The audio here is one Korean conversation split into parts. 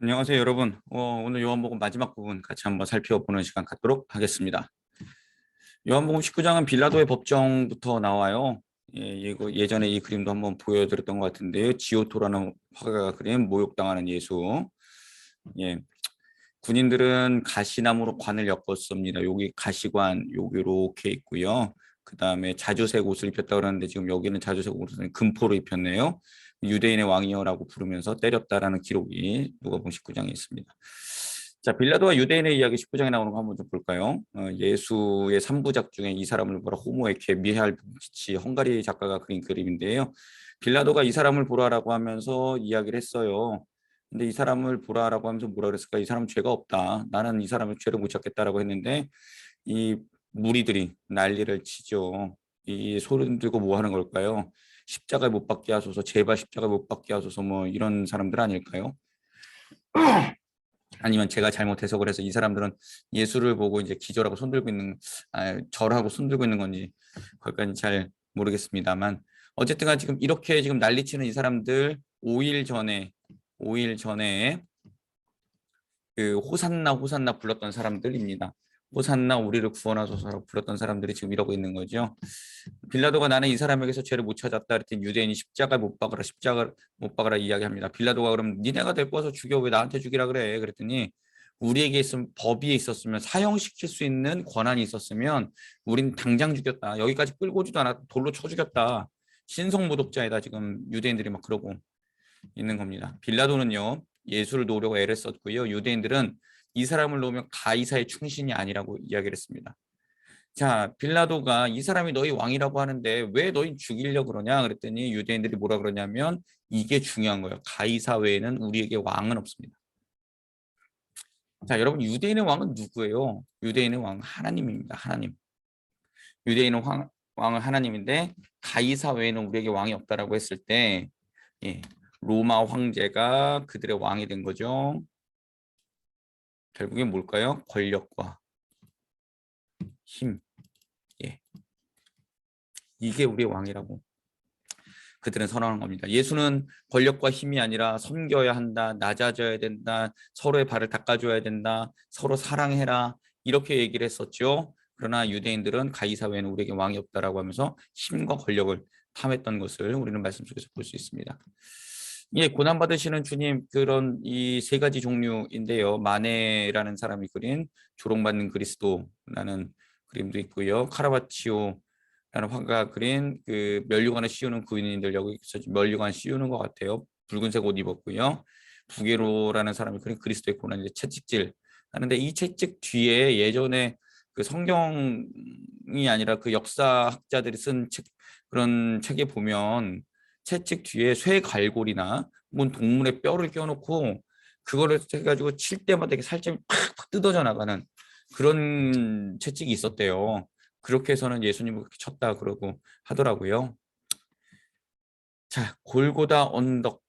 안녕하세요, 여러분. 오늘 요한복음 마지막 부분 같이 한번 살펴보는 시간 갖도록 하겠습니다. 요한복음 19장은 빌라도의 법정부터 나와요. 이거 예전에 이 그림도 한번 보여드렸던 것 같은데요. 지오토라는 화가가 그린 모욕당하는 예수. 예, 군인들은 가시나무로 관을 엮었습니다. 여기 가시관 여기 이렇게 있고요. 그 다음에 자주색 옷을 입혔다 그러는데 지금 여기는 자주색 옷은 금포로 입혔네요. 유대인의 왕이여라고 부르면서 때렸다라는 기록이 누가복음 19장에 있습니다. 자, 빌라도와 유대인의 이야기 19장에 나오는 거 한번 좀 볼까요? 예수의 3부작 중에 이 사람을 보라 호모에케 미할 bun치치 헝가리 작가가 그린 그림인데요. 빌라도가 이 사람을 보라라고 하면서 이야기를 했어요. 근데 이 사람을 보라라고 하면서 뭐라 그랬을까? 이 사람은 죄가 없다. 나는 이 사람을 죄를 못 찾겠다라고 했는데 이 무리들이 난리를 치죠. 이 소리 들고 뭐 하는 걸까요? 십자가에 못 박게 하소서, 제발 십자가에 못 박게 하소서 뭐 이런 사람들 아닐까요? 아니면 제가 잘못해서 그래서 이 사람들은 예수를 보고 이제 기절하고 손들고 있는 절하고 손들고 있는 건지 거기까지 잘 모르겠습니다만 어쨌든 간 지금 이렇게 지금 난리치는 이 사람들 5일 전에 그 호산나 호산나 불렀던 사람들입니다. 호산나 우리를 구원하소서라고 불렀던 사람들이 지금 이러고 있는 거죠. 빌라도가 나는 이 사람에게서 죄를 못 찾았다 그랬더니 유대인이 십자가 못 박으라 십자가 못 박으라 이야기합니다. 빌라도가 그럼 니네가 데리고 와서 죽여 왜 나한테 죽이라 그래 그랬더니 우리에게 있으면 법이 있었으면 사형시킬 수 있는 권한이 있었으면 우린 당장 죽였다. 여기까지 끌고 오지도 않아 돌로 쳐 죽였다. 신성모독자이다. 지금 유대인들이 막 그러고 있는 겁니다. 빌라도는요 예수를 놓으려고 애를 썼고요. 유대인들은 이 사람을 놓으면 가이사의 충신이 아니라고 이야기를 했습니다. 자, 빌라도가 이 사람이 너희 왕이라고 하는데 왜 너희 죽이려고 그러냐 그랬더니 유대인들이 뭐라 그러냐면 이게 중요한 거예요. 가이사 외에는 우리에게 왕은 없습니다. 자, 여러분 유대인의 왕은 누구예요? 유대인의 왕은 하나님입니다. 하나님. 유대인은 왕은 하나님인데 가이사 외에는 우리에게 왕이 없다라고 했을 때 예, 로마 황제가 그들의 왕이 된 거죠. 결국엔 뭘까요? 권력과 힘. 예. 이게 우리의 왕이라고 그들은 선언한 겁니다. 예수는 권력과 힘이 아니라 섬겨야 한다, 낮아져야 된다, 서로의 발을 닦아줘야 된다, 서로 사랑해라 이렇게 얘기를 했었죠. 그러나 유대인들은 가이사 외에는 우리에게 왕이 없다라고 하면서 힘과 권력을 탐했던 것을 우리는 말씀 속에서 볼 수 있습니다. 예, 고난 받으시는 주님 그런 이 세 가지 종류인데요. 마네라는 사람이 그린 조롱받는 그리스도라는 그림도 있고요. 카라바치오 라는 화가가 그린 그 면류관을 씌우는 구인인들 여기서 면류관 씌우는 것 같아요. 붉은색 옷 입었고요. 부게로라는 사람이 그린 그리스도의 고난인데 채찍질 하는데 이 채찍 뒤에 예전에 그 성경이 아니라 그 역사학자들이 쓴 책, 그런 책에 보면 채찍 뒤에 쇠 갈고리나 뭔 동물의 뼈를 껴놓고 그거를 해가지고 칠 때마다 이렇게 살점이 팍팍 뜯어져 나가는 그런 채찍이 있었대요. 그렇게 해서는 예수님을 그렇게 쳤다 그러고 하더라고요. 자, 골고다 언덕의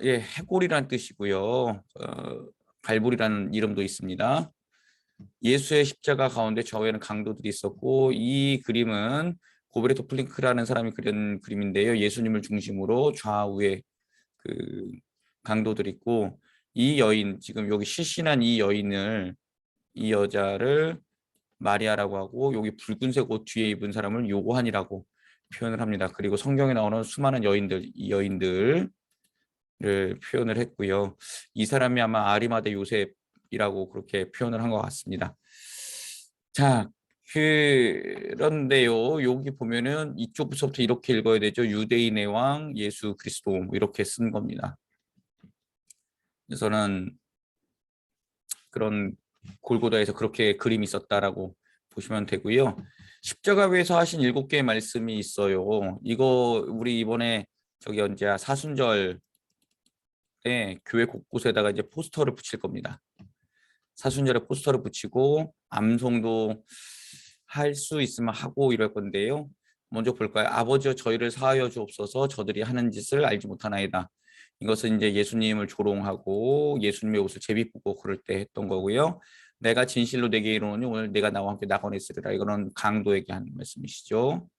해골이라는 뜻이고요. 갈보리라는 이름도 있습니다. 예수의 십자가 가운데 좌우에는 강도들이 있었고 이 그림은 고베르토 플링크라는 사람이 그린 그림인데요. 예수님을 중심으로 좌우에 그 강도들이 있고 이 여인 지금 여기 실신한 이 여자를 마리아라고 하고 여기 붉은색 옷 뒤에 입은 사람을 요한이라고 표현을 합니다. 그리고 성경에 나오는 수많은 여인들, 이 여인들을 표현을 했고요. 이 사람이 아마 아리마대 요셉이라고 그렇게 표현을 한 것 같습니다. 자, 그런데요, 여기 보면은 이쪽부터 이렇게 읽어야 되죠. 유대인의 왕 예수 그리스도 뭐 이렇게 쓴 겁니다. 그래서는 그런 골고다에서 그렇게 그림이 있었다라고 보시면 되고요. 십자가 위에서 하신 7개의 말씀이 있어요. 이거 우리 이번에 저기 언제야 사순절 때 교회 곳곳에다가 이제 포스터를 붙일 겁니다. 사순절에 포스터를 붙이고 암송도 할 수 있으면 하고 이럴 건데요. 먼저 볼까요? 아버지여 저희를 사하여 주옵소서 저들이 하는 짓을 알지 못하나이다. 이것은 이제 예수님을 조롱하고 예수님의 옷을 제비뽑고 그럴 때 했던 거고요. 내가 진실로 내게 이르노니 오늘 내가 나와 함께 낙원에 있으리라. 이거는 강도에게 하는 말씀이시죠.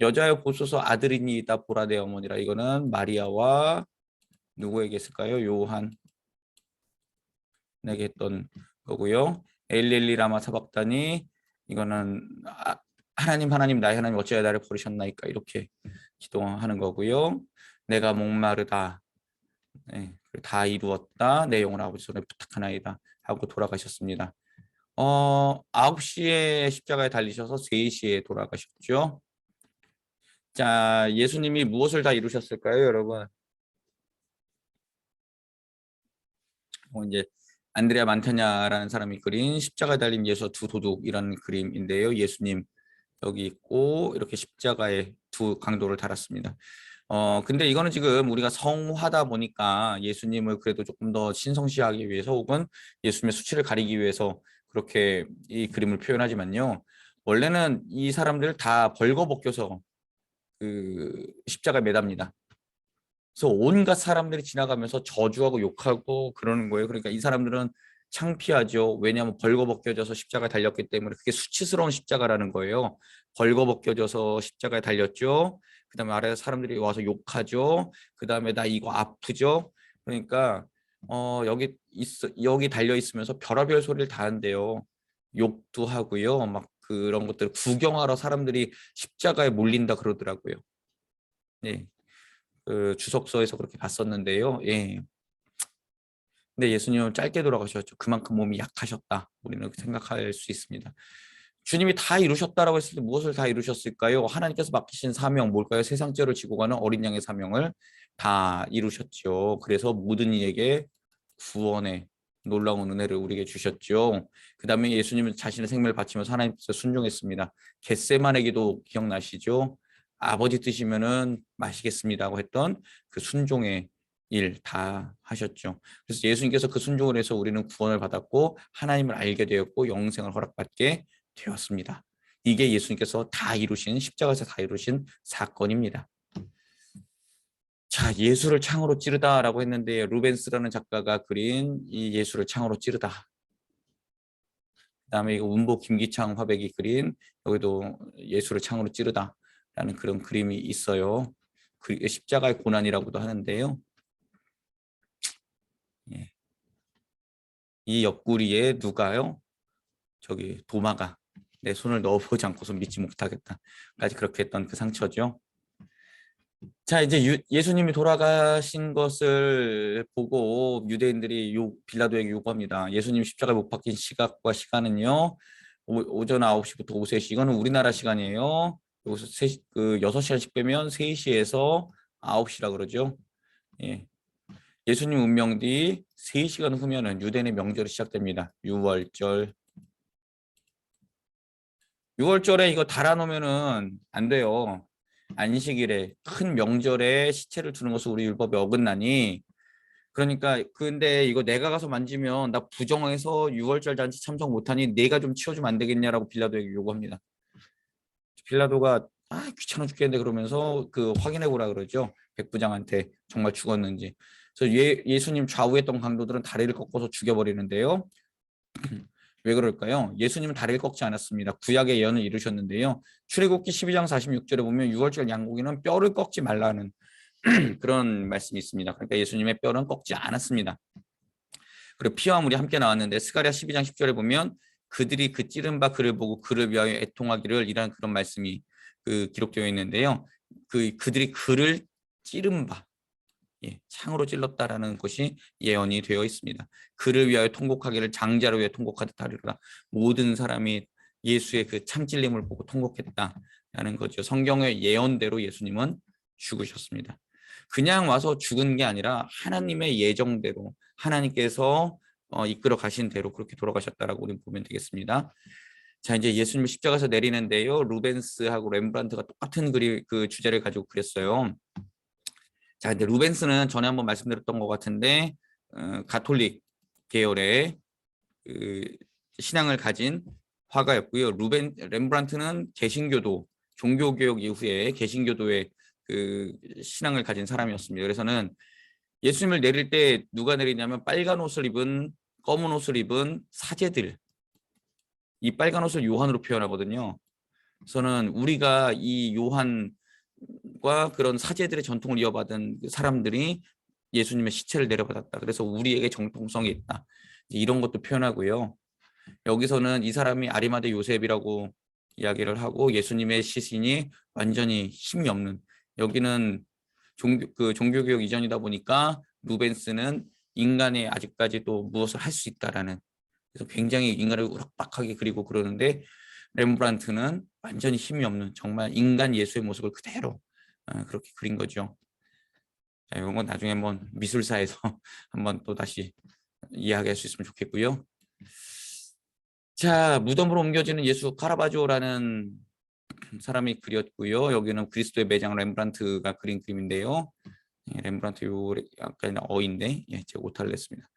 여자여 보소서 아들이니이다 보라 내 어머니라. 이거는 마리아와 누구에게 했을까요? 요한 내게 했던 거고요. 엘리엘리 라마 사박다니, 이거는 하나님 나의 하나님 어찌하여 나를 버리셨나이까, 이렇게 기도하는 거고요. 내가 목마르다, 네, 다 이루었다, 내 영혼 아버지 손에 부탁하나이다 하고 돌아가셨습니다. 9시에 십자가에 달리셔서 3시에 돌아가셨죠. 자, 예수님이 무엇을 다 이루셨을까요, 여러분? 이제 안드레아 만타냐라는 사람이 그린 십자가에 달린 예수 두 도둑이라는 그림인데요. 예수님 여기 있고 이렇게 십자가에 두 강도를 달았습니다. 근데 이거는 지금 우리가 성화다 보니까 예수님을 그래도 조금 더 신성시하기 위해서 혹은 예수님의 수치를 가리기 위해서 그렇게 이 그림을 표현하지만요. 원래는 이 사람들 다 벌거벗겨서 그 십자가에 매답니다. 그래서 온갖 사람들이 지나가면서 저주하고 욕하고 그러는 거예요. 그러니까 이 사람들은 창피하죠. 왜냐하면 벌거벗겨져서 십자가에 달렸기 때문에 그게 수치스러운 십자가라는 거예요. 벌거벗겨져서 십자가에 달렸죠. 그다음에 아래에 사람들이 와서 욕하죠. 그다음에 나 이거 아프죠. 그러니까 여기 달려 있으면서 별의별 소리를 다 한대요. 욕도 하고요. 막 그런 것들 구경하러 사람들이 십자가에 몰린다 그러더라고요. 네. 그 주석서에서 그렇게 봤었는데요. 예. 근데 예수님은 짧게 돌아가셨죠. 그만큼 몸이 약하셨다. 우리는 그렇게 생각할 수 있습니다. 주님이 다 이루셨다라고 했을 때 무엇을 다 이루셨을까요? 하나님께서 맡기신 사명 뭘까요? 세상 죄를 지고 가는 어린 양의 사명을 다 이루셨죠. 그래서 모든 이에게 구원의 놀라운 은혜를 우리에게 주셨죠. 그 다음에 예수님은 자신의 생명을 바치면서 하나님께서 순종했습니다. 겟세마네 기도 기억나시죠? 아버지 뜻이면은 마시겠습니다고 했던 그 순종의 일 다 하셨죠. 그래서 예수님께서 그 순종을 해서 우리는 구원을 받았고 하나님을 알게 되었고 영생을 허락받게 되었습니다. 이게 예수님께서 다 이루신 십자가에서 다 이루신 사건입니다. 자, 예수를 창으로 찌르다라고 했는데 루벤스라는 작가가 그린 이 예수를 창으로 찌르다. 그다음에 이거 운보 김기창 화백이 그린 여기도 예수를 창으로 찌르다라는 그런 그림이 있어요. 십자가의 고난이라고도 하는데요. 예. 이 옆구리에 누가요? 저기 도마가 내 손을 넣어보지 않고서 믿지 못하겠다까지 그렇게 했던 그 상처죠. 자, 이제 예수님이 돌아가신 것을 보고 유대인들이 빌라도에게 요구합니다. 예수님 십자가에 못 박힌 시각과 시간은요. 오전 9시부터 오후 3시. 이거는 우리나라 시간이에요. 여기서 6시간씩 빼면 3시에서 9시라 그러죠. 예. 예수님 운명 뒤 3시간 후면은 유대인의 명절이 시작됩니다. 6월절. 6월절에 이거 달아놓으면은 안 돼요. 안식일에 큰 명절에 시체를 두는 것은 우리 율법에 어긋나니, 그러니까 근데 이거 내가 가서 만지면 나 부정해서 6월절 잔치 참석 못하니 내가 좀 치워주면 안 되겠냐라고 빌라도에게 요구합니다. 빌라도가 귀찮아 죽겠는데 그러면서 그 확인해 보라 그러죠. 백부장한테 정말 죽었는지. 그래서 예수님 좌우했던 강도들은 다리를 꺾어서 죽여버리는데요. 왜 그럴까요? 예수님은 다리를 꺾지 않았습니다. 구약의 예언을 이루셨는데요. 출애굽기 12장 46절에 보면 6월절 양고기는 뼈를 꺾지 말라는 그런 말씀이 있습니다. 그러니까 예수님의 뼈는 꺾지 않았습니다. 그리고 피와 물이 함께 나왔는데 스가랴 12장 10절에 보면 그들이 그 찌른 바 그를 보고 그를 위하여 애통하기를 이라는 그런 말씀이 기록되어 있는데요. 그들이 그를 찌른 바, 창으로 찔렀다라는 것이 예언이 되어 있습니다. 그를 위하여 통곡하기를 장자를 위해 통곡하듯 하리라. 모든 사람이 예수의 그 참찔림을 보고 통곡했다라는 거죠. 성경의 예언대로 예수님은 죽으셨습니다. 그냥 와서 죽은 게 아니라 하나님의 예정대로 하나님께서 이끌어 가신 대로 그렇게 돌아가셨다라고 우리는 보면 되겠습니다. 자, 이제 예수님 십자가에서 내리는데요. 루벤스하고 렘브란트가 똑같은 그 주제를 가지고 그렸어요. 자, 근데 루벤스는 전에 한번 말씀드렸던 것 같은데 가톨릭 계열의 그 신앙을 가진 화가였고요. 렘브란트는 개신교도 종교개혁 이후에 개신교도의 그 신앙을 가진 사람이었습니다. 그래서는 예수님을 내릴 때 누가 내리냐면 빨간 옷을 입은 검은 옷을 입은 사제들, 이 빨간 옷을 요한으로 표현하거든요. 그래서는 우리가 이 요한과 그런 사제들의 전통을 이어받은 사람들이 예수님의 시체를 내려받았다. 그래서 우리에게 정통성이 있다. 이런 것도 표현하고요. 여기서는 이 사람이 아리마대 요셉이라고 이야기를 하고 예수님의 시신이 완전히 힘이 없는, 여기는 종교개혁 이전이다 보니까 루벤스는 인간의 아직까지도 무엇을 할 수 있다라는, 그래서 굉장히 인간을 우락박하게 그리고 그러는데, 렘브란트는 완전히 힘이 없는 정말 인간 예수의 모습을 그대로 그렇게 그린 거죠. 자, 이런 건 나중에 한번 미술사에서 한번 또 다시 이야기할 수 있으면 좋겠고요. 자, 무덤으로 옮겨지는 예수 카라바조라는 사람이 그렸고요. 여기는 그리스도의 매장 렘브란트가 그린 그림인데요. 예, 렘브란트 요 약간 어인데, 예, 제가 오타를 냈습니다.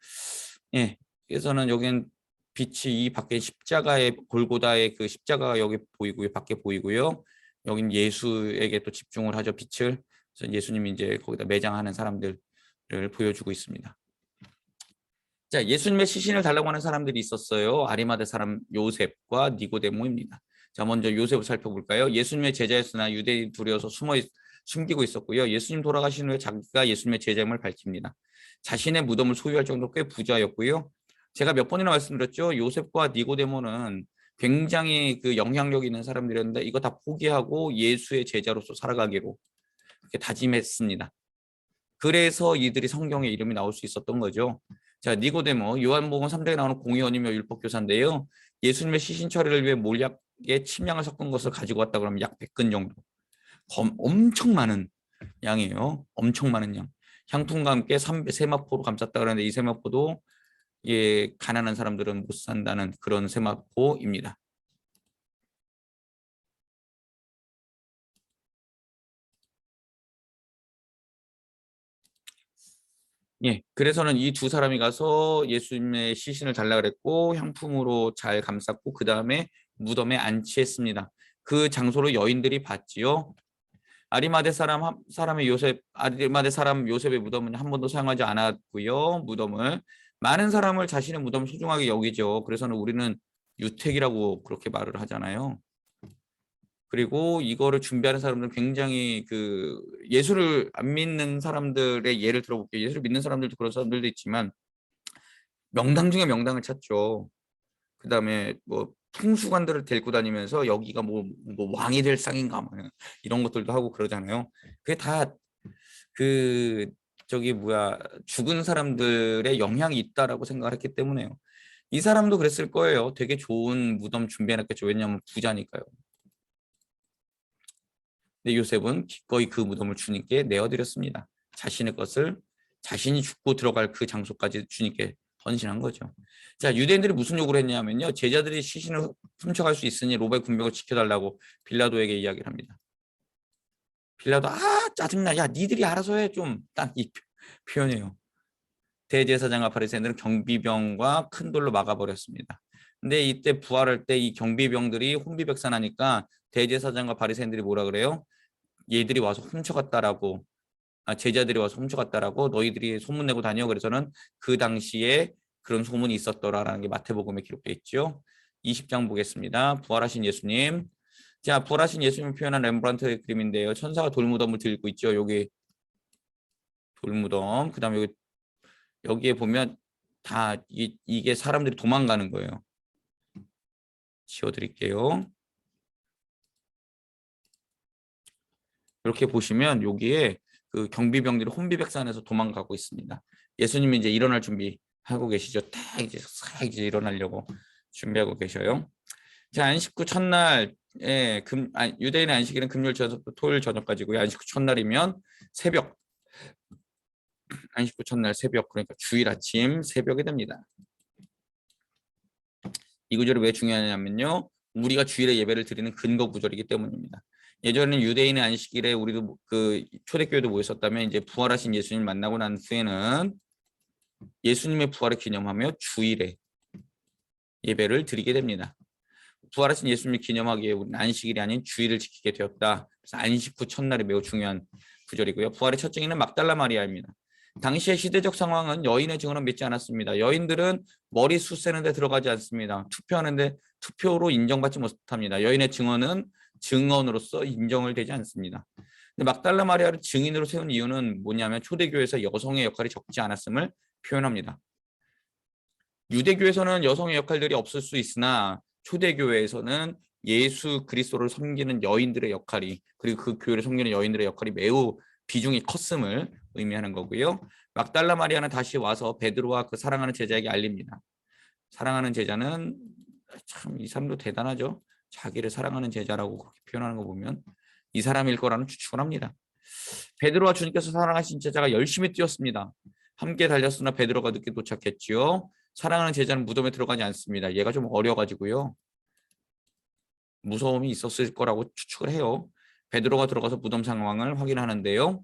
예, 그래서는 여기는 빛이 이 밖에 십자가의 골고다의 그 십자가가 여기 보이고요, 밖에 보이고요. 여긴 예수에게 또 집중을 하죠, 빛을. 그래서 예수님이 이제 거기다 매장하는 사람들을 보여주고 있습니다. 자, 예수님의 시신을 달라고 하는 사람들이 있었어요. 아리마대 사람 요셉과 니고데모입니다. 자, 먼저 요셉을 살펴볼까요? 예수님의 제자였으나 유대인 두려워서 숨기고 있었고요. 예수님 돌아가신 후에 자기가 예수님의 제자임을 밝힙니다. 자신의 무덤을 소유할 정도로 꽤 부자였고요. 제가 몇 번이나 말씀드렸죠. 요셉과 니고데모는 굉장히 그 영향력 있는 사람들이었는데 이거 다 포기하고 예수의 제자로서 살아가기로 그렇게 다짐했습니다. 그래서 이들이 성경에 이름이 나올 수 있었던 거죠. 자, 니고데모, 요한복음 3장에 나오는 공의원이며 율법교사인데요. 예수님의 시신 처리를 위해 몰약에 침향을 섞은 것을 가지고 왔다 그러면 약 100근 정도. 엄청 많은 양이에요. 엄청 많은 양. 향품과 함께 세마포로 감쌌다 그러는데 이 세마포도 예, 가난한 사람들은 못 산다는 그런 세마포입니다. 예, 그래서는 이 두 사람이 가서 예수님의 시신을 달라 그랬고 향품으로 잘 감쌌고 그 다음에 무덤에 안치했습니다. 그 장소로 여인들이 봤지요. 아리마대 사람 요셉의 무덤은 한 번도 사용하지 않았고요. 무덤을 많은 사람을 자신의 무덤을 소중하게 여기죠. 그래서는 우리는 유택이라고 그렇게 말을 하잖아요. 그리고 이거를 준비하는 사람들은 굉장히 그 예수를 안 믿는 사람들의 예를 들어볼게요. 예수를 믿는 사람들도 그런 사람들도 있지만 명당 중에 명당을 찾죠. 그다음에 뭐 풍수관들을 데리고 다니면서 여기가 뭐 왕이 될 상인가 뭐 이런 것들도 하고 그러잖아요. 그게 다 그 저기 뭐야 죽은 사람들의 영향이 있다라고 생각을 했기 때문에요. 이 사람도 그랬을 거예요. 되게 좋은 무덤 준비해놨겠죠. 왜냐하면 부자니까요. 근데 요셉은 기꺼이 그 무덤을 주님께 내어드렸습니다. 자신의 것을 자신이 죽고 들어갈 그 장소까지 주님께 헌신한 거죠. 자, 유대인들이 무슨 요구를 했냐면요. 제자들이 시신을 훔쳐갈 수 있으니 로마 군병을 지켜달라고 빌라도에게 이야기를 합니다. 빌라도 짜증나. 야, 니들이 알아서 해. 좀 딱 이 표현이에요. 대제사장과 바리새인들은 경비병과 큰 돌로 막아버렸습니다. 근데 이때 부활할 때 이 경비병들이 혼비백산하니까 대제사장과 바리새인들이 뭐라 그래요? 얘들이 와서 훔쳐갔다라고, 제자들이 와서 훔쳐갔다라고 너희들이 소문내고 다녀. 그래서는 그 당시에 그런 소문이 있었더라라는 게 마태복음에 기록되어 있죠. 20장 보겠습니다. 부활하신 예수님. 자, 부활하신 예수님을 표현한 렘브란트의 그림인데요. 천사가 돌무덤을 들고 있죠. 여기 돌무덤. 그다음에 여기에 보면 다 이게 사람들이 도망가는 거예요. 지워드릴게요. 이렇게 보시면 여기에 그 경비병들이 혼비백산해서 도망가고 있습니다. 예수님이 이제 일어날 준비하고 계시죠. 딱 이제 싹 이제 일어나려고 준비하고 계셔요. 자, 안식 후 첫날, 유대인의 안식일은 금요일 저녁부터 토요일 저녁까지고요. 안식 후 첫날이면 새벽, 안식 후 첫날 새벽, 그러니까 주일 아침 새벽이 됩니다. 이 구절이 왜 중요하냐면요. 우리가 주일에 예배를 드리는 근거 구절이기 때문입니다. 예전에는 유대인의 안식일에 우리도 그 초대교회도 모였었다면 이제 부활하신 예수님 만나고 난 후에는 예수님의 부활을 기념하며 주일에 예배를 드리게 됩니다. 부활하신 예수님을 기념하기에 우리는 안식일이 아닌 주일을 지키게 되었다. 그래서 안식 후 첫날이 매우 중요한 구절이고요. 부활의 첫 증인은 막달라 마리아입니다. 당시의 시대적 상황은 여인의 증언은 믿지 않았습니다. 여인들은 머리 숱세는데 들어가지 않습니다. 투표하는데 투표로 인정받지 못합니다. 여인의 증언은 증언으로서 인정을 되지 않습니다. 근데 막달라 마리아를 증인으로 세운 이유는 뭐냐면 초대교회에서 여성의 역할이 적지 않았음을 표현합니다. 유대교에서는 여성의 역할들이 없을 수 있으나 초대교회에서는 예수 그리스도를 섬기는 여인들의 역할이, 그리고 그 교회를 섬기는 여인들의 역할이 매우 비중이 컸음을 의미하는 거고요. 막달라 마리아는 다시 와서 베드로와 그 사랑하는 제자에게 알립니다. 사랑하는 제자는 참 이 사람도 대단하죠. 자기를 사랑하는 제자라고 그렇게 표현하는 거 보면 이 사람일 거라는 추측을 합니다. 베드로와 주님께서 사랑하신 제자가 열심히 뛰었습니다. 함께 달렸으나 베드로가 늦게 도착했지요. 사랑하는 제자는 무덤에 들어가지 않습니다. 얘가 좀 어려가지고요. 무서움이 있었을 거라고 추측을 해요. 베드로가 들어가서 무덤 상황을 확인하는데요.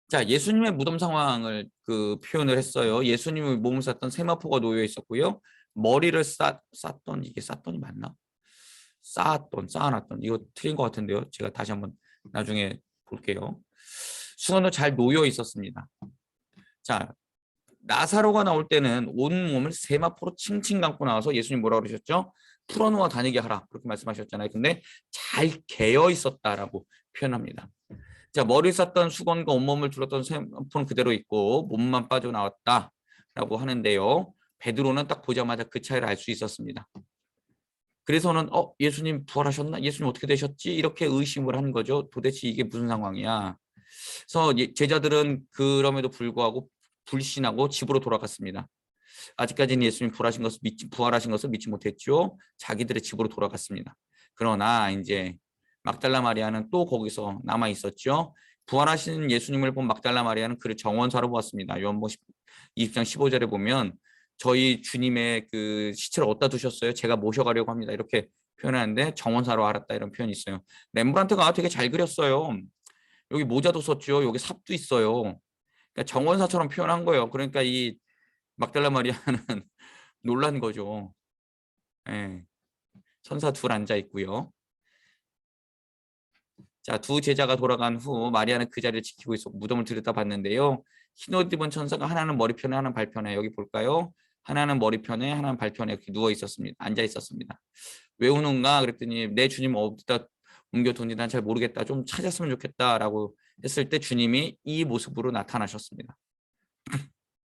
자, 예수님의 무덤 상황을 표현을 했어요. 예수님의 몸을 쌌던 세마포가 놓여 있었고요. 머리를 쌌던, 이게 쌌던이 맞나? 쌓아놨던, 이거 틀린 것 같은데요. 제가 다시 한번 나중에 볼게요. 수건도 잘 놓여 있었습니다. 자, 나사로가 나올 때는 온 몸을 세마포로 칭칭 감고 나와서 예수님 뭐라고 그러셨죠? 풀어놓아 다니게 하라, 그렇게 말씀하셨잖아요. 근데 잘 개어 있었다라고 표현합니다. 자, 머리 쌌던 수건과 온몸을 둘렀던 세마포는 그대로 있고 몸만 빠져나왔다라고 하는데요. 베드로는 딱 보자마자 그 차이를 알 수 있었습니다. 그래서는 예수님 부활하셨나? 예수님 어떻게 되셨지? 이렇게 의심을 한 거죠. 도대체 이게 무슨 상황이야? 그래서 제자들은 그럼에도 불구하고 불신하고 집으로 돌아갔습니다. 아직까지는 예수님 부활하신 것을 믿지 못했죠. 자기들의 집으로 돌아갔습니다. 그러나 이제 막달라 마리아는 또 거기서 남아 있었죠. 부활하신 예수님을 본 막달라 마리아는 그를 정원사로 보았습니다. 요한복음 20장 15절에 보면 저희 주님의 그 시체를 어디다 두셨어요? 제가 모셔가려고 합니다. 이렇게 표현하는데 정원사로 알았다, 이런 표현이 있어요. 렘브란트가 되게 잘 그렸어요. 여기 모자도 썼죠. 여기 삽도 있어요. 그러니까 정원사처럼 표현한 거예요. 그러니까 이 막달라 마리아는 놀란 거죠. 예. 천사 둘 앉아 있고요. 자, 두 제자가 돌아간 후 마리아는 그 자리를 지키고 있어 무덤을 들여다봤는데요. 흰옷 입은 천사가 하나는 머리편에 하나는 발편에, 여기 볼까요? 하나는 머리편에 하나는 발편에 이렇게 누워 있었습니다. 앉아 있었습니다. 왜 우는가 그랬더니 내 주님 어디다 옮겨둔지 난 잘 모르겠다. 좀 찾았으면 좋겠다라고 했을 때 주님이 이 모습으로 나타나셨습니다.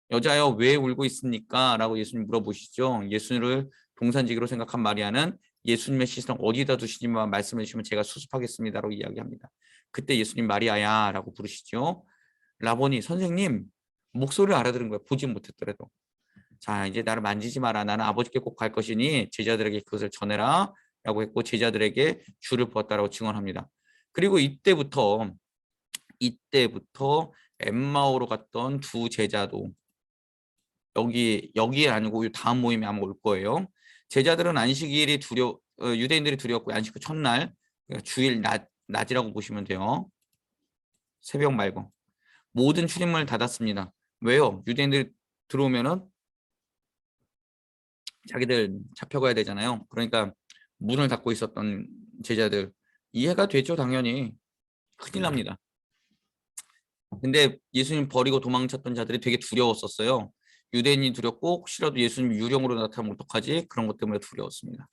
여자여 왜 울고 있습니까? 라고 예수님 물어보시죠. 예수님을 동산지기로 생각한 마리아는 예수님의 시선 어디다 두시지만 말씀해 주시면 제가 수습하겠습니다라고 이야기합니다. 그때 예수님 마리아야 라고 부르시죠. 라보니, 선생님, 목소리를 알아들은 거예요. 보지 못했더라도. 자, 이제 나를 만지지 마라. 나는 아버지께 꼭 갈 것이니 제자들에게 그것을 전해라 라고 했고 제자들에게 줄을 부었다라고 증언합니다. 그리고 이때부터 엠마오로 갔던 두 제자도 여기에 아니고 다음 모임에 아마 올 거예요. 제자들은 안식일이 유대인들이 두려웠고 안식 후 첫날, 그러니까 주일 낮이라고 보시면 돼요. 새벽 말고 모든 출입문을 닫았습니다. 왜요? 유대인들이 들어오면은 자기들 잡혀가야 되잖아요. 그러니까 문을 닫고 있었던 제자들, 이해가 되죠. 당연히 큰일 납니다. 근데 예수님 버리고 도망쳤던 자들이 되게 두려웠었어요. 유대인이 두렵고 혹시라도 예수님 유령으로 나타나면 어떡하지? 그런 것 때문에 두려웠습니다.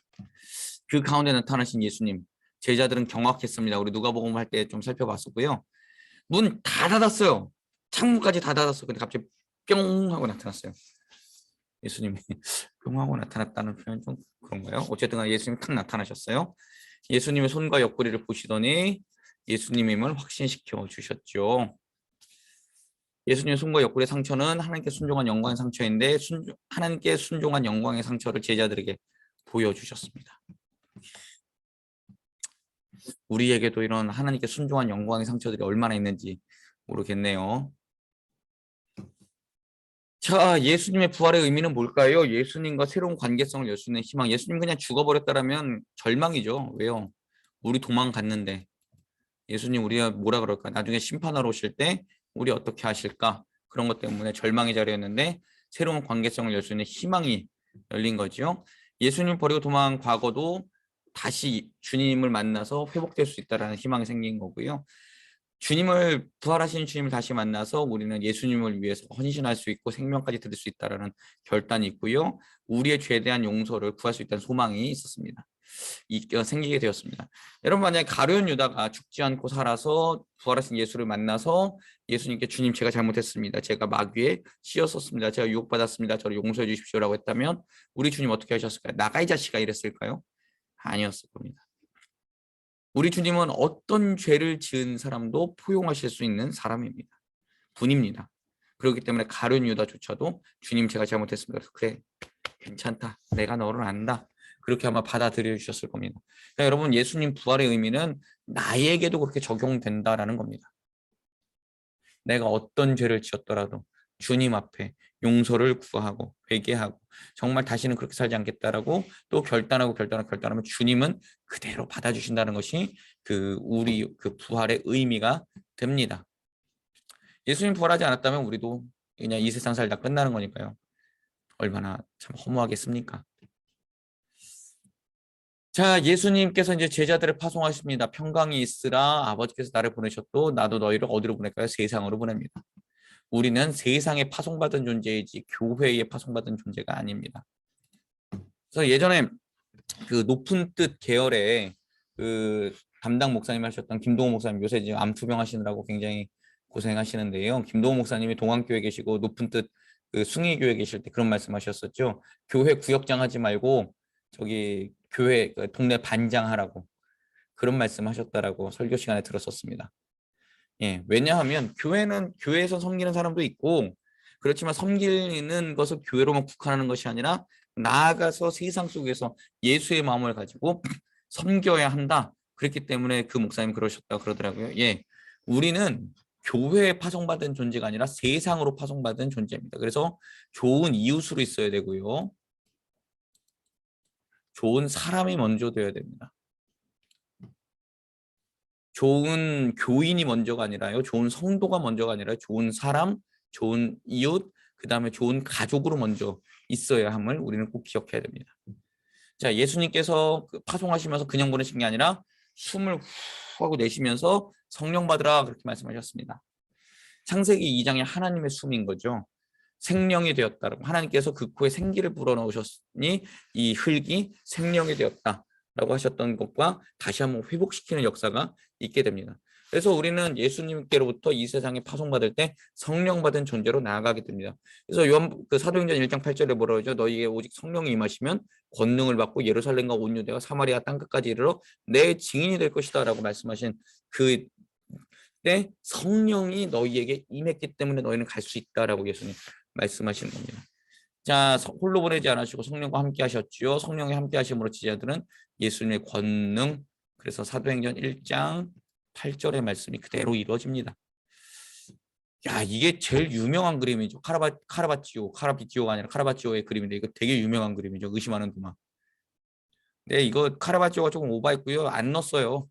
그 가운데 나타나신 예수님, 제자들은 경악했습니다. 우리 누가복음 할 때 좀 살펴봤었고요. 문 다 닫았어요. 창문까지 다 닫았어요. 근데 갑자기 뿅 하고 나타났어요. 예수님이 뿅 하고 나타났다는 표현 좀 그런가요? 어쨌든 예수님이 탁 나타나셨어요. 예수님의 손과 옆구리를 보시더니 예수님임을 확신시켜 주셨죠. 예수님의 손과 옆구리의 상처는 하나님께 순종한 영광의 상처인데 하나님께 순종한 영광의 상처를 제자들에게 보여주셨습니다. 우리에게도 이런 하나님께 순종한 영광의 상처들이 얼마나 있는지 모르겠네요. 자, 예수님의 부활의 의미는 뭘까요? 예수님과 새로운 관계성을 열 수 있는 희망. 예수님 그냥 죽어버렸다라면 절망이죠. 왜요? 우리 도망갔는데 예수님 우리가 뭐라 그럴까? 나중에 심판하러 오실 때 우리 어떻게 하실까? 그런 것 때문에 절망의 자리였는데 새로운 관계성을 열 수 있는 희망이 열린 거죠. 예수님 버리고 도망한 과거도 다시 주님을 만나서 회복될 수 있다는 희망이 생긴 거고요. 부활하신 주님을 다시 만나서 우리는 예수님을 위해서 헌신할 수 있고 생명까지 드릴 수 있다는 결단이 있고요. 우리의 죄에 대한 용서를 구할 수 있다는 소망이 있었습니다. 생기게 되었습니다. 여러분 만약에 가룟 유다가 죽지 않고 살아서 부활하신 예수를 만나서 예수님께 주님 제가 잘못했습니다. 제가 마귀에 씌었었습니다. 제가 유혹받았습니다. 저를 용서해 주십시오라고 했다면 우리 주님 어떻게 하셨을까요? 나가 이 자식아 이랬을까요? 아니었을 겁니다. 우리 주님은 어떤 죄를 지은 사람도 포용하실 수 있는 사람입니다. 분입니다. 그렇기 때문에 가룟 유다조차도 주님 제가 잘못했습니다. 그래 괜찮다. 내가 너를 안다. 그렇게 아마 받아들여 주셨을 겁니다. 그러니까 여러분 예수님 부활의 의미는 나에게도 그렇게 적용된다라는 겁니다. 내가 어떤 죄를 지었더라도 주님 앞에 용서를 구하고 회개하고 정말 다시는 그렇게 살지 않겠다라고 또 결단하면 주님은 그대로 받아주신다는 것이 우리 부활의 의미가 됩니다. 예수님 부활하지 않았다면 우리도 그냥 이 세상 살다 끝나는 거니까요. 얼마나 참 허무하겠습니까? 자, 예수님께서 이제 제자들을 파송하십니다. 평강이 있으라 아버지께서 나를 보내셨고 나도 너희를 어디로 보낼까요? 세상으로 보냅니다. 우리는 세상에 파송받은 존재이지 교회에 파송받은 존재가 아닙니다. 그래서 예전에 그 높은 뜻 계열의 그 담당 목사님 하셨던 김동호 목사님 요새 이제 암투병 하시느라고 굉장히 고생하시는데요. 김동호 목사님이 동안교회 계시고 높은 뜻 그 숭의교회 계실 때 그런 말씀하셨었죠. 교회 구역장 하지 말고 저기 교회 동네 반장하라고 그런 말씀하셨다라고 설교 시간에 들었었습니다. 예, 왜냐하면 교회는 교회에서 섬기는 사람도 있고 그렇지만 섬기는 것을 교회로만 국한하는 것이 아니라 나아가서 세상 속에서 예수의 마음을 가지고 섬겨야 한다. 그렇기 때문에 그 목사님 그러셨다고 그러더라고요. 예, 우리는 교회에 파송받은 존재가 아니라 세상으로 파송받은 존재입니다. 그래서 좋은 이웃으로 있어야 되고요. 좋은 사람이 먼저 되어야 됩니다. 좋은 교인이 먼저가 아니라요. 좋은 성도가 먼저가 아니라 좋은 사람, 좋은 이웃, 그 다음에 좋은 가족으로 먼저 있어야 함을 우리는 꼭 기억해야 됩니다. 자, 예수님께서 파송하시면서 그냥 보내신 게 아니라 숨을 후 하고 내쉬면서 성령 받으라 그렇게 말씀하셨습니다. 창세기 2장에 하나님의 숨인 거죠. 생명이 되었다라고 하나님께서 그 코에 생기를 불어넣으셨으니 이 흙이 생명이 되었다라고 하셨던 것과 다시 한번 회복시키는 역사가 있게 됩니다. 그래서 우리는 예수님께로부터 이 세상에 파송받을 때 성령 받은 존재로 나아가게 됩니다. 그래서 사도행전 1장 8절에 뭐라고 하죠? 너희에게 오직 성령이 임하시면 권능을 받고 예루살렘과 온 유대와 사마리아 땅끝까지 이르러 내 증인이 될 것이다 라고 말씀하신 그때 성령이 너희에게 임했기 때문에 너희는 갈 수 있다라고 예수님 말씀하시는 겁니다. 자, 홀로 보내지 않으시고 성령과 함께 하셨지요. 성령이 함께 하심으로 지자들은 예수님의 권능, 그래서 사도행전 1장 8절의 말씀이 그대로 이루어집니다. 야, 이게 제일 유명한 그림이죠. 카라바치오가 아니라 카라바치오의 그림인데 이거 되게 유명한 그림이죠. 의심하는 도마. 네, 이거 카라바치오가 조금 오버했고요. 안 넣었어요.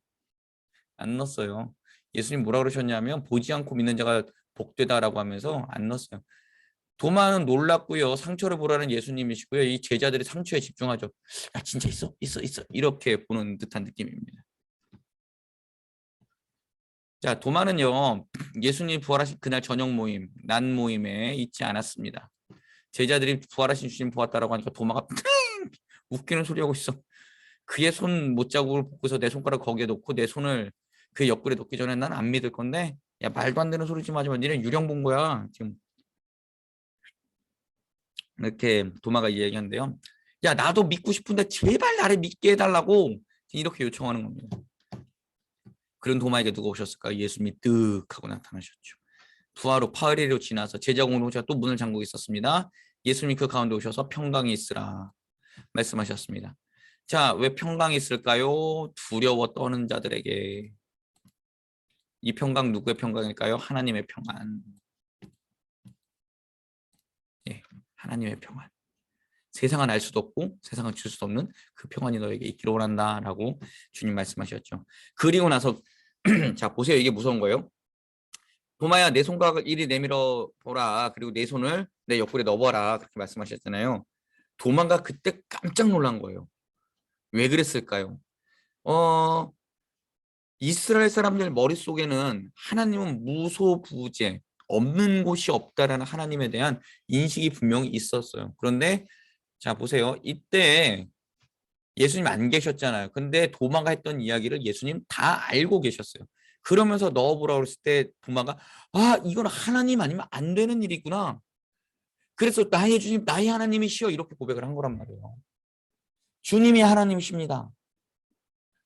예수님 뭐라 그러셨냐면 보지 않고 믿는 자가 복되다라고 하면서 안 넣었어요. 도마는 놀랍고요. 상처를 보라는 예수님이시고요. 이 제자들이 상처에 집중하죠. 야, 진짜 있어. 이렇게 보는 듯한 느낌입니다. 자, 도마는요. 예수님 부활하신 그날 저녁 모임, 난 모임에 있지 않았습니다. 제자들이 부활하신 주님 보았다라고 하니까 도마가 웃기는 소리하고 있어. 그의 손 못자국을 벗고서 내 손가락 거기에 놓고 내 손을 그 옆구리에 놓기 전에 난 안 믿을 건데 야, 말도 안 되는 소리 좀 하지 마. 니네 유령 본 거야. 지금 이렇게 도마가 이야기하는데요. 야, 나도 믿고 싶은데 제발 나를 믿게 해달라고 이렇게 요청하는 겁니다. 그런 도마에게 누가 오셨을까요? 예수님이 뜩 하고 나타나셨죠. 부활 후 8일로 지나서 제자 공동체가 또 문을 잠그고 있었습니다. 예수님이 그 가운데 오셔서 평강이 있으라 말씀하셨습니다. 자, 왜 평강이 있을까요? 두려워 떠는 자들에게. 이 평강 누구의 평강일까요? 하나님의 평안. 예, 하나님의 평안. 세상은 알 수도 없고 세상은 줄 수도 없는 그 평안이 너에게 있기를 원한다라고 주님 말씀하셨죠. 그리고 나서 자, 보세요. 이게 무서운 거예요. 도마야, 내 손가락을 이리 내밀어 보라. 그리고 내 손을 내 옆구리에 넣어봐라. 그렇게 말씀하셨잖아요. 도마가 그때 깜짝 놀란 거예요. 왜 그랬을까요? 이스라엘 사람들 머릿속에는 하나님은 무소부재, 없는 곳이 없다라는 하나님에 대한 인식이 분명히 있었어요. 그런데 자, 보세요. 이때 예수님 안 계셨잖아요. 근데 도마가 했던 이야기를 예수님 다 알고 계셨어요. 그러면서 넣어보라고 했을 때 도마가 이건 하나님 아니면 안 되는 일이구나. 그래서 나의 주님, 나의 하나님이시여 이렇게 고백을 한 거란 말이에요. 주님이 하나님이십니다.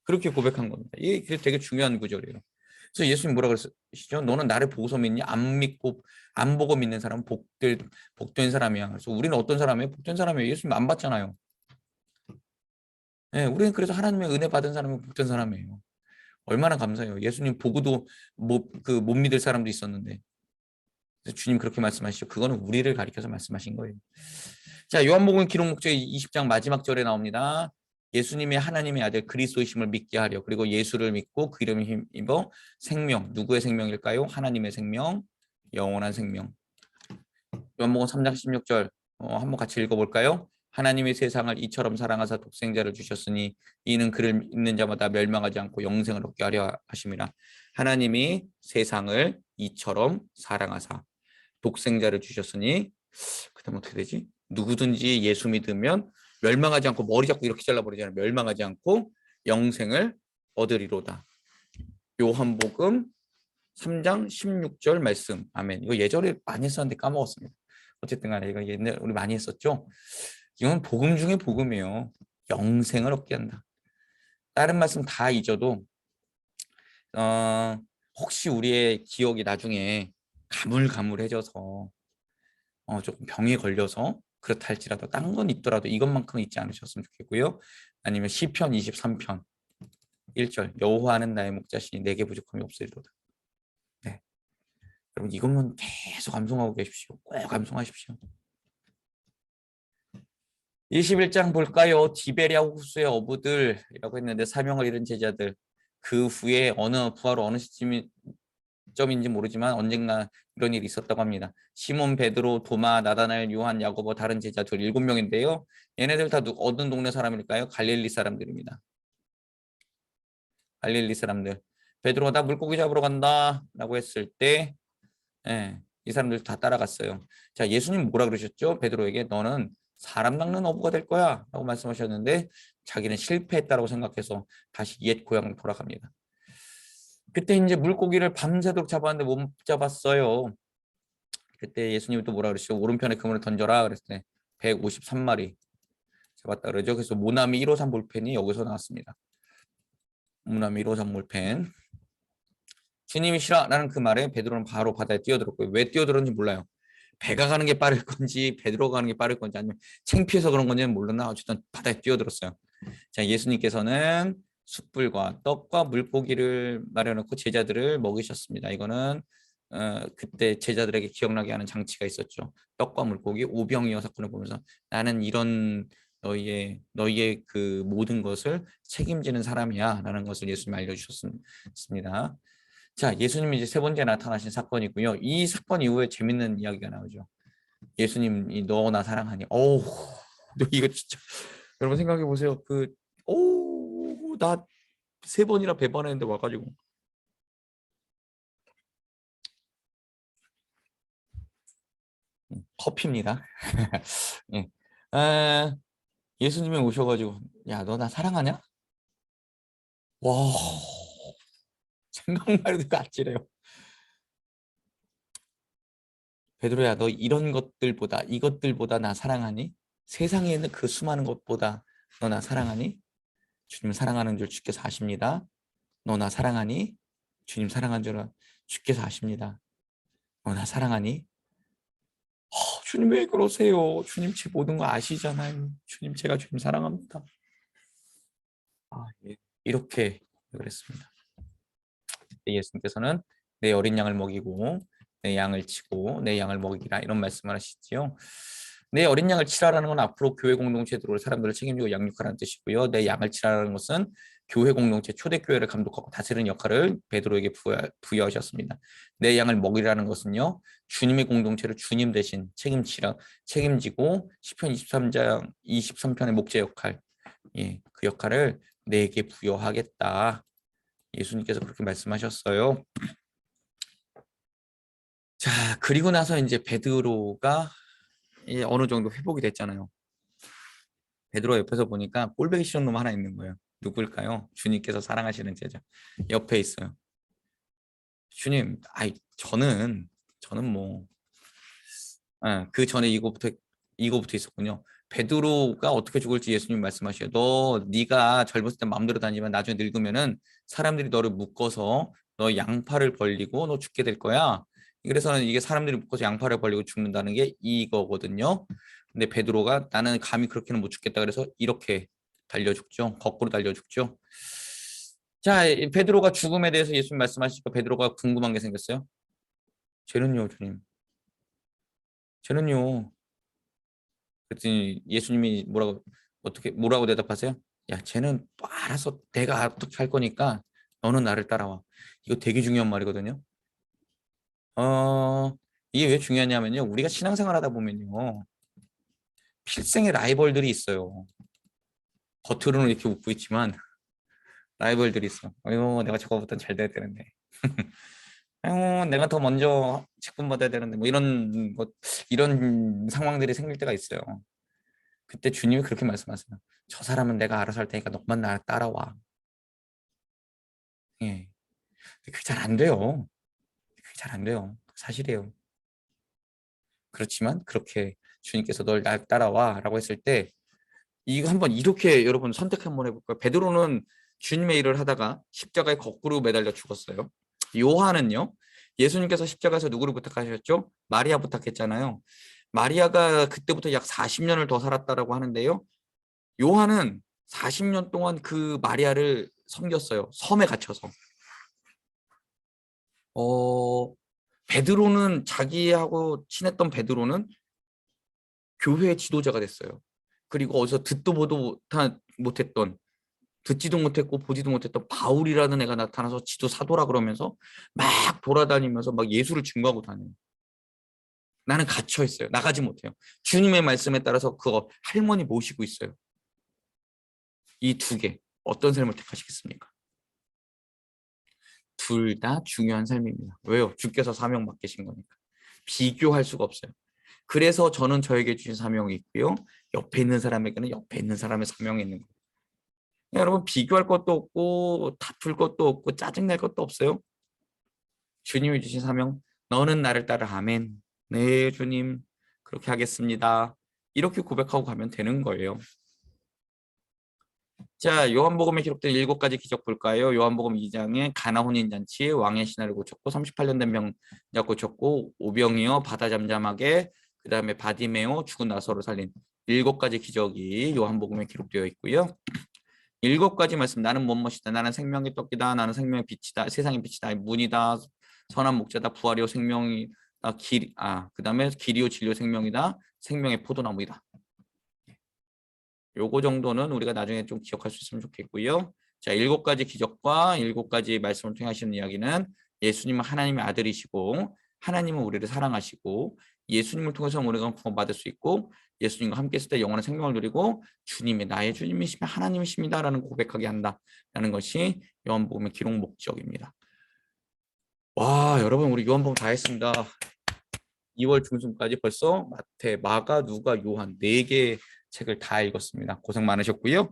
그렇게 고백한 겁니다. 이게 되게 중요한 구절이에요. 그래서 예수님 뭐라 그러시죠? 너는 나를 보고서 믿니? 안 믿고 안 보고 믿는 사람은 복된 사람이야. 그래서 우리는 어떤 사람이에요? 복된 사람이에요. 예수님 안 봤잖아요. 네, 우리는 그래서 하나님의 은혜 받은 사람은 복된 사람이에요. 얼마나 감사해요. 예수님 보고도 못 믿을 사람도 있었는데. 그래서 주님 그렇게 말씀하시죠. 그거는 우리를 가리켜서 말씀하신 거예요. 자, 요한복음 기록 목적이 20장 마지막 절에 나옵니다. 예수님의 하나님의 아들 그리스도이심을 믿게 하려. 그리고 예수를 믿고 그 이름을 힘입어 생명. 누구의 생명일까요? 하나님의 생명, 영원한 생명. 요한복음 3장 16절 한번 같이 읽어볼까요? 하나님의 세상을 이처럼 사랑하사 독생자를 주셨으니 이는 그를 믿는 자마다 멸망하지 않고 영생을 얻게 하려 하심이라. 하나님이 세상을 이처럼 사랑하사 독생자를 주셨으니 그다음 어떻게 되지? 누구든지 예수 믿으면 멸망하지 않고 머리 잡고 이렇게 잘라버리잖아요. 멸망하지 않고 영생을 얻으리로다. 요한복음 3장 16절 말씀. 아멘. 이거 예전에 많이 했었는데 까먹었습니다. 어쨌든 간에 이거 옛날 우리 많이 했었죠. 이건 복음 중에 복음이에요. 영생을 얻게 한다. 다른 말씀 다 잊어도 혹시 우리의 기억이 나중에 가물가물해져서 조금 병에 걸려서 그렇다 할지라도 딴 건 있더라도 이것만큼은 잊지 않으셨으면 좋겠고요. 아니면 시편 23편 1절 여호와는 나의 목자시니 내게 부족함이 없으리로다. 네. 여러분 이것만 계속 감동하고 계십시오. 꼭 감동하십시오. 21장 볼까요? 디베랴 호수의 어부들이라고 했는데 사명을 잃은 제자들. 그 후에 부하로 어느 시점인지 모르지만 언젠가 이런 일이 있었다고 합니다. 시몬, 베드로, 도마, 나다나엘, 요한, 야고보, 다른 제자들 7명인데요. 얘네들 다 어느 동네 사람일까요? 갈릴리 사람들입니다. 갈릴리 사람들. 베드로가 나 물고기 잡으러 간다 라고 했을 때 이 사람들 다 따라갔어요. 자, 예수님 뭐라 그러셨죠? 베드로에게 너는 사람 낚는 어부가 될 거야 라고 말씀하셨는데 자기는 실패했다고 생각해서 다시 옛 고향으로 돌아갑니다. 그때 이제 물고기를 밤새도록 잡았는데 못 잡았어요. 그때 예수님이 또 뭐라 그러시죠? 오른편에 그물을 던져라 그랬을 때 153마리 잡았다 그러죠. 그래서 모나미 153 볼펜이 여기서 나왔습니다. 모나미 153 볼펜. 주님이시라 라는 그 말에 베드로는 바로 바다에 뛰어들었고요. 왜 뛰어들었는지 몰라요. 배가 가는 게 빠를 건지 베드로가 가는 게 빠를 건지 아니면 창피해서 그런 건지는 모르나 어쨌든 바다에 뛰어들었어요. 자, 예수님께서는 숯불과 떡과 물고기를 마련해놓고 제자들을 먹이셨습니다. 이거는 그때 제자들에게 기억나게 하는 장치가 있었죠. 떡과 물고기 오병이어 사건을 보면서 나는 이런 너희의 그 모든 것을 책임지는 사람이야 라는 것을 예수님 알려주셨습니다. 자, 예수님이 이제 세 번째 나타나신 사건이고요. 이 사건 이후에 재밌는 이야기가 나오죠. 예수님이 너 나 사랑하니. 어우, 이거 진짜 여러분 생각해 보세요. 나 3번이나 배반했는데 와가지고. 커피입니다. 예. 예수님이 오셔가지고 야, 너 나 사랑하냐? 와, 생각만 해도 아찔해요. 베드로야, 너 이것들보다 나 사랑하니? 세상에 있는 그 수많은 것보다 너 나 사랑하니? 주님 사랑하는 줄 주께서 아십니다. 너 나 사랑하니? 주님 사랑한 줄 주께서 아십니다. 너 나 사랑하니? 주님 왜 그러세요? 주님 제 모든 거 아시잖아요. 주님 제가 주님 사랑합니다. 예. 이렇게 그랬습니다. 예수님께서는 내 어린 양을 먹이고 내 양을 치고 내 양을 먹이라 이런 말씀을 하시지요. 내 어린 양을 치라라는 건 앞으로 교회 공동체에 들어올 사람들을 책임지고 양육하라는 뜻이고요. 내 양을 치라라는 것은 교회 공동체 초대교회를 감독하고 다스리는 역할을 베드로에게 부여하셨습니다. 내 양을 먹이라는 것은요. 주님의 공동체를 주님 대신 책임지고 시편 23장 23편의 목자 역할 그 역할을 내게 부여하겠다. 예수님께서 그렇게 말씀하셨어요. 자, 그리고 나서 이제 베드로가 어느 정도 회복이 됐잖아요. 베드로 옆에서 보니까 꼴보기 싫은 놈 하나 있는 거예요. 누구일까요? 주님께서 사랑하시는 제자 옆에 있어요. 주님, 아이 저는 뭐 그 전에 이거부터 있었군요. 베드로가 어떻게 죽을지 예수님 말씀하셔요. 너 네가 젊었을 때 마음대로 다니면 나중에 늙으면은 사람들이 너를 묶어서 너 양팔을 벌리고 너 죽게 될 거야. 그래서는 이게 사람들이 묶어서 양팔을 벌리고 죽는다는 게 이거거든요. 근데 베드로가 나는 감히 그렇게는 못 죽겠다 그래서 이렇게 달려 죽죠. 거꾸로 달려 죽죠. 자, 베드로가 죽음에 대해서 예수님 말씀하시니까 베드로가 궁금한 게 생겼어요. 쟤는요, 주님. 쟤는요. 그랬더니 예수님이 뭐라고 대답하세요? 야, 쟤는 알아서 내가 어떻게 할 거니까 너는 나를 따라와. 이거 되게 중요한 말이거든요. 어, 이게 왜 중요하냐면요. 우리가 신앙생활 하다 보면요. 필생의 라이벌들이 있어요. 겉으로는 이렇게 웃고 있지만 라이벌들이 있어. 아유, 내가 저거보다 잘 돼야 되는데. 아유, 내가 더 먼저 직분 받아야 되는데 뭐 이런 상황들이 생길 때가 있어요. 그때 주님이 그렇게 말씀하세요. 저 사람은 내가 알아서 할 테니까 너만 나 따라와. 예. 그게 잘 안 돼요. 그게 잘 안 돼요. 사실이에요. 그렇지만 그렇게 주님께서 널 날 따라와 라고 했을 때 이거 한번 이렇게 여러분 선택 한번 해볼까요? 베드로는 주님의 일을 하다가 십자가에 거꾸로 매달려 죽었어요. 요한은요. 예수님께서 십자가에서 누구를 부탁하셨죠? 마리아 부탁했잖아요. 마리아가 그때부터 약 40년을 더 살았다라고 하는데요. 요한은 40년 동안 그 마리아를 섬겼어요. 섬에 갇혀서. 어, 베드로는 자기하고 친했던 베드로는 교회의 지도자가 됐어요. 그리고 어디서 못했던 듣지도 못했고 보지도 못했던 바울이라는 애가 나타나서 지도 사도라 그러면서 막 돌아다니면서 막 예수를 증거하고 다녀요. 나는 갇혀 있어요. 나가지 못해요. 주님의 말씀에 따라서 그거 할머니 모시고 있어요. 이 두 개 어떤 삶을 택하시겠습니까? 둘 다 중요한 삶입니다. 왜요? 주께서 사명 맡기신 거니까. 비교할 수가 없어요. 그래서 저는 저에게 주신 사명이 있고요. 옆에 있는 사람에게는 옆에 있는 사람의 사명이 있는 거예요. 여러분 비교할 것도 없고 다툴 것도 없고 짜증낼 것도 없어요. 주님이 주신 사명, 너는 나를 따라 아멘. 네, 주님. 그렇게 하겠습니다. 이렇게 고백하고 가면 되는 거예요. 자, 요한복음에 기록된 7가지 기적 볼까요? 요한복음 2장에 가나 혼인잔치, 왕의 신하를 고쳤고 38년 된 병자 고쳤고 오병이어 바다 잠잠하게 그다음에 바디메오 죽은 나사로를 살린 7가지 기적이 요한복음에 기록되어 있고요. 7가지 말씀 나는 무엇이다 나는 생명의 떡이다 나는 생명의 빛이다 세상의 빛이다 문이다 선한 목자다 부활이요 생명이다 그다음에 길이요 진리요 생명이다 생명의 포도나무이다. 요거 정도는 우리가 나중에 좀 기억할 수 있으면 좋겠고요. 자, 7가지 기적과 7가지 말씀을 통해 하시는 이야기는 예수님은 하나님의 아들이시고 하나님은 우리를 사랑하시고 예수님을 통해서 우리가 구원받을 수 있고 예수님과 함께 있을 때 영원한 생명을 누리고 주님이 나의 주님이시며 하나님이십니다라는 고백하게 한다라는 것이 요한복음의 기록 목적입니다. 와, 여러분 우리 요한복음 다 했습니다. 2월 중순까지 벌써 마태, 마가, 누가, 요한 4개 책을 다 읽었습니다. 고생 많으셨고요.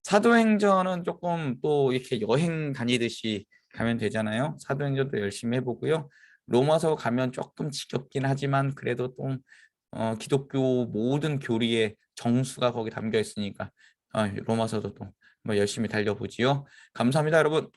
사도행전은 조금 또 이렇게 여행 다니듯이 가면 되잖아요. 사도행전도 열심히 해보고요. 로마서 가면 조금 지겹긴 하지만 그래도 좀 기독교 모든 교리의 정수가 거기 담겨 있으니까 로마서도 또 열심히 달려보지요. 감사합니다, 여러분.